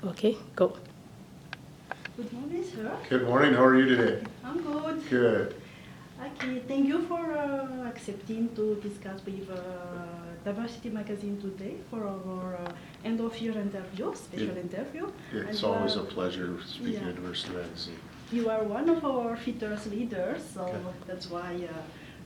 Okay, go. Good morning, sir. Good morning. How are you today? I'm good. Good. Okay, thank you for accepting to discuss with Diversity Magazine today for our end of year interview, special interview. It's And, always a pleasure speaking yeah. to Diversity Magazine. You are one of our fitters leaders, so Okay. that's why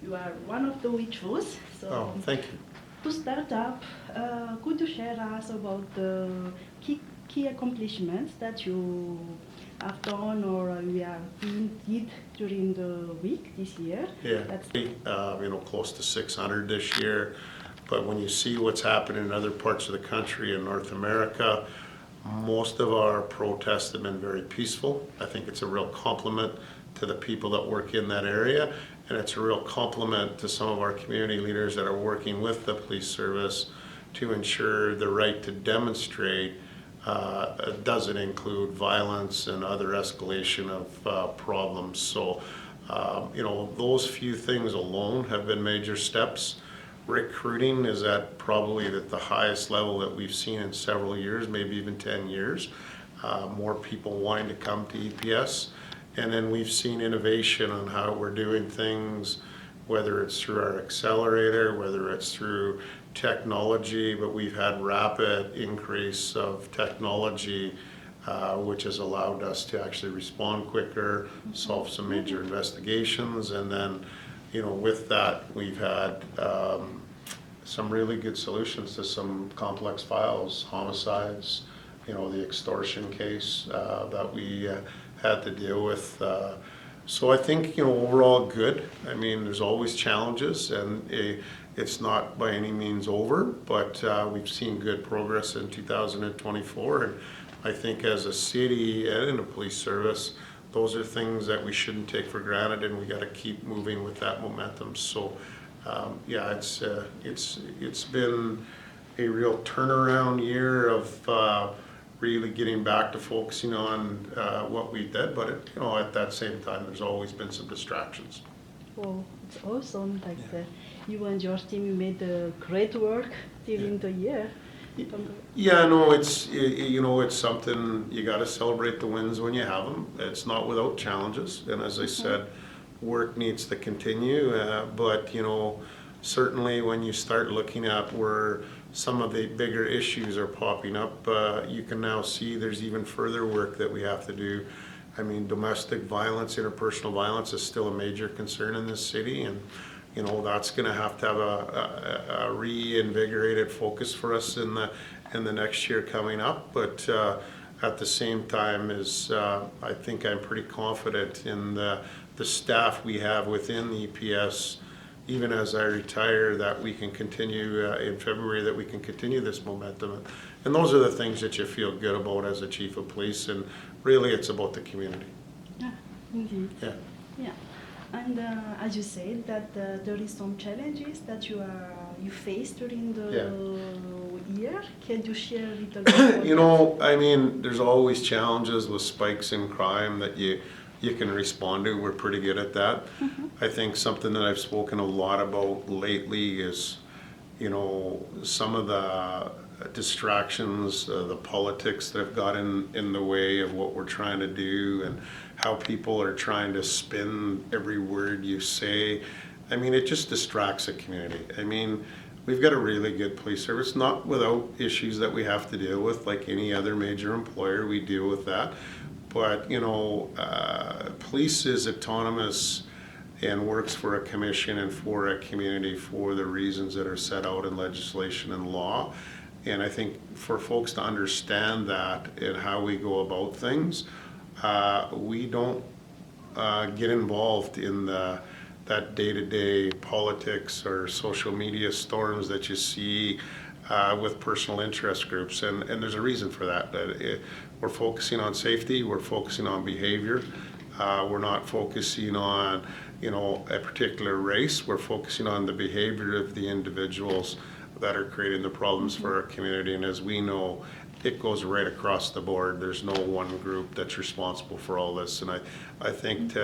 you are one of the we choose. So Oh, thank you. to start up, could you share us about the key accomplishments that you have done or you have did during the week this year? Yeah, That's close to 600 this year. But when you see what's happening in other parts of the country in North America, most of our protests have been very peaceful. I think it's a real compliment to the people that work in that area, and it's a real compliment to some of our community leaders that are working with the police service to ensure the right to demonstrate doesn't include violence and other escalation of problems. So, those few things alone have been major steps. Recruiting is at probably at the highest level that we've seen in several years, maybe even 10 years. More people wanting to come to EPS. And then we've seen innovation on how we're doing things, whether it's through our accelerator, whether it's through technology, but we've had rapid increase of technology, which has allowed us to actually respond quicker, solve some major investigations, and then, with that, we've had some really good solutions to some complex files, homicides, the extortion case that we had to deal with. So I think, overall good. I mean, there's always challenges, and it's not by any means over, but we've seen good progress in 2024. And I think as a city and in the police service, those are things that we shouldn't take for granted, and we got to keep moving with that momentum. So, it's been a real turnaround year of really getting back to focusing on what we did, but at that same time, there's always been some distractions. Oh, it's awesome. You and your team, you made great work during the year. Yeah, no, it's something you got to celebrate the wins when you have them. It's not without challenges, and as I said, work needs to continue. But certainly when you start looking at where some of the bigger issues are popping up, you can now see there's even further work that we have to do. I mean, domestic violence, interpersonal violence is still a major concern in this city, and that's going to have a reinvigorated focus for us in the next year coming up. But at the same time, I think I'm pretty confident in the staff we have within the EPS. Even as I retire, that we can continue in February, that we can continue this momentum. And those are the things that you feel good about as a chief of police. And really, it's about the community. Yeah, indeed. Yeah. And as you said, that there is some challenges that you face during the year. Can you share a little bit? I mean, there's always challenges with spikes in crime that you can respond to. We're pretty good at that. I think something that I've spoken a lot about lately is, some of the distractions, the politics that have got in the way of what we're trying to do, and how people are trying to spin every word you say. I mean, it just distracts the community. I mean, we've got a really good police service, not without issues that we have to deal with, like any other major employer, we deal with that. But, police is autonomous and works for a commission and for a community for the reasons that are set out in legislation and law. And I think for folks to understand that and how we go about things, we don't get involved in that day-to-day politics or social media storms that you see with personal interest groups. And there's a reason for that. We're focusing on safety, we're focusing on behavior. We're not focusing on, a particular race. We're focusing on the behavior of the individuals that are creating the problems for our community. And as we know, it goes right across the board. There's no one group that's responsible for all this. And I think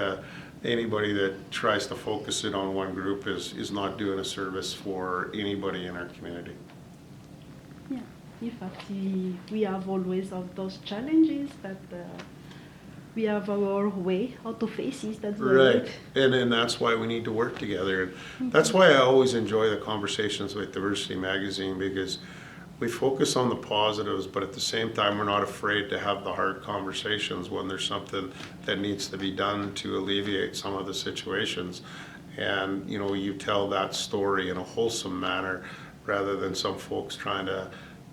anybody that tries to focus it on one group is not doing a service for anybody in our community. Yeah, In fact, we have always of those challenges, but we have our way how to face it. That's Right, and that's why we need to work together. And that's why I always enjoy the conversations with Diversity Magazine, because we focus on the positives, but at the same time, we're not afraid to have the hard conversations when there's something that needs to be done to alleviate some of the situations. And, you know, you tell that story in a wholesome manner rather than some folks trying to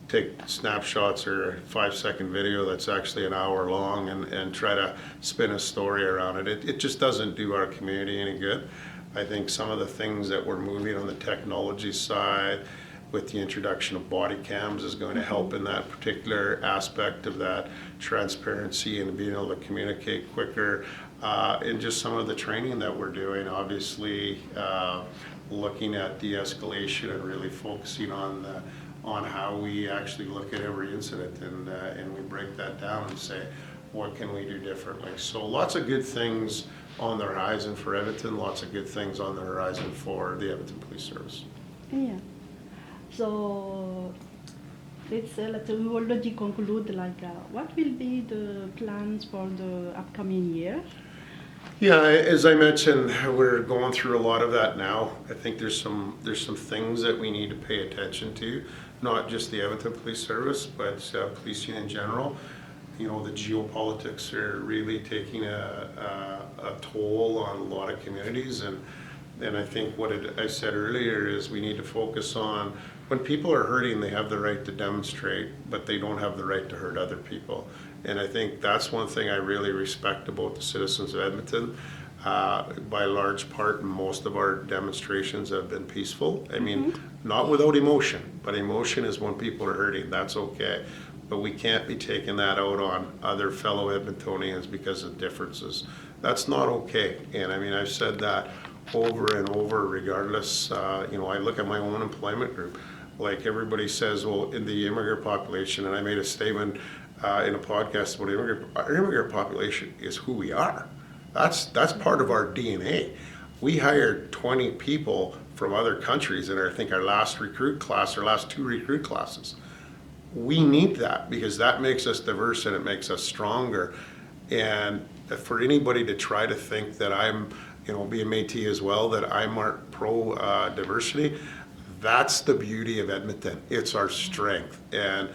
take snapshots or a 5-second video that's actually an hour long and try to spin a story around it. It just doesn't do our community any good. I think some of the things that we're moving on the technology side with the introduction of body cams is going to help in that particular aspect of that transparency and being able to communicate quicker. And just some of the training that we're doing, obviously looking at de-escalation and really focusing on how we actually look at every incident and we break that down and say, what can we do differently? So lots of good things on the horizon for Edmonton, lots of good things on the horizon for the Edmonton Police Service. Yeah. So let's we already conclude what will be the plans for the upcoming year? Yeah, as I mentioned, we're going through a lot of that now. I think there's some things that we need to pay attention to, not just the Edmonton Police Service, but policing in general. You know, the geopolitics are really taking a toll on a lot of communities, and I think what I said earlier is we need to focus on when people are hurting, they have the right to demonstrate, but they don't have the right to hurt other people. And I think that's one thing I really respect about the citizens of Edmonton. By large part, most of our demonstrations have been peaceful. I mean, not without emotion, but emotion is when people are hurting, that's okay. But we can't be taking that out on other fellow Edmontonians because of differences. That's not okay. And I mean, I've said that over and over, regardless. You know, I look at my own employment group. Like everybody says, well, in the immigrant population, and I made a statement in a podcast about our immigrant population is who we are. That's part of our DNA. We hired 20 people from other countries in I think our last recruit class, our last 2 recruit classes. We need that because that makes us diverse and it makes us stronger. And for anybody to try to think that I'm, you know, being Métis as well, that I'm pro diversity, that's the beauty of Edmonton. It's our strength. And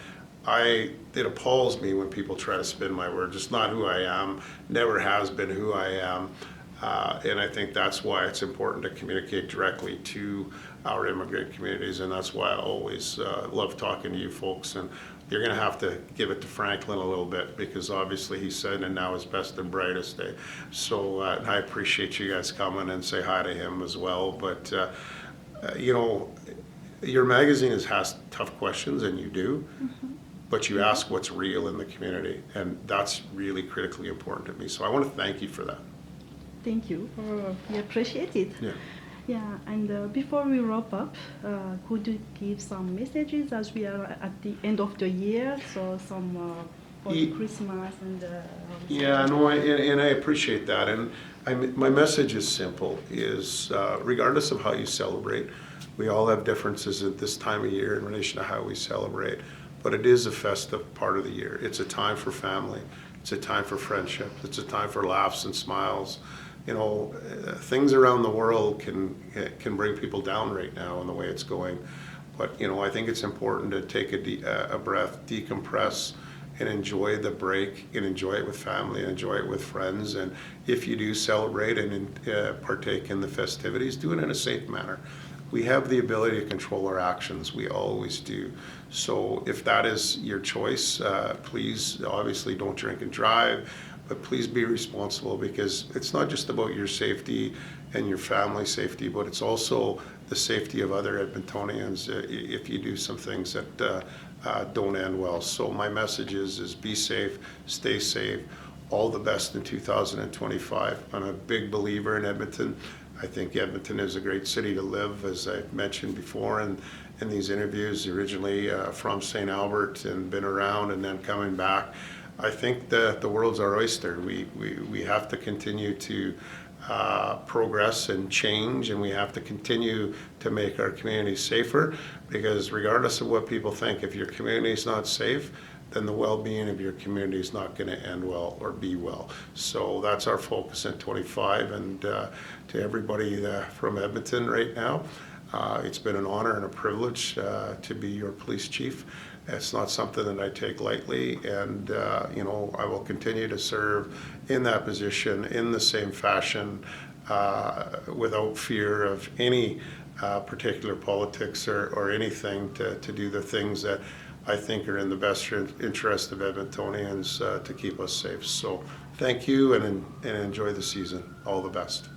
it appalls me when people try to spin my words. It's not who I am, never has been who I am. And I think that's why it's important to communicate directly to our immigrant communities. And that's why I always love talking to you folks. And you're going to have to give it to Franklin a little bit because obviously he's sending now his best and brightest day. So I appreciate you guys coming and say hi to him as well. But, you know, your magazine has tough questions, and you do, but you ask what's real in the community, and that's really critically important to me. So I want to thank you for that. Thank you. We appreciate it. Yeah. Yeah, and before we wrap up, could you give some messages as we are at the end of the year? So some for Christmas and. Yeah, no, and I appreciate that. And my message is simple: is regardless of how you celebrate, we all have differences at this time of year in relation to how we celebrate. But it is a festive part of the year. It's a time for family. It's a time for friendship. It's a time for laughs and smiles. You know, things around the world can bring people down right now in the way it's going. But, you know, I think it's important to take a breath, decompress, and enjoy the break, and enjoy it with family, and enjoy it with friends. And if you do celebrate and partake in the festivities, do it in a safe manner. We have the ability to control our actions. We always do. So if that is your choice, please, obviously, don't drink and drive. But please be responsible, because it's not just about your safety and your family safety, but it's also the safety of other Edmontonians if you do some things that don't end well. So my message is be safe, stay safe, all the best in 2025. I'm a big believer in Edmonton. I think Edmonton is a great city to live, as I've mentioned before in these interviews, originally from St. Albert and been around and then coming back. I think that the world's our oyster. We have to continue to progress and change, and we have to continue to make our communities safer, because regardless of what people think, if your community is not safe, then the well-being of your community is not going to end well or be well. So that's our focus in 25, and to everybody from Edmonton right now, it's been an honor and a privilege to be your police chief. It's not something that I take lightly, and you know, I will continue to serve in that position in the same fashion, without fear of any particular politics or anything, to do the things that I think are in the best interest of Edmontonians to keep us safe. So thank you, and enjoy the season. All the best.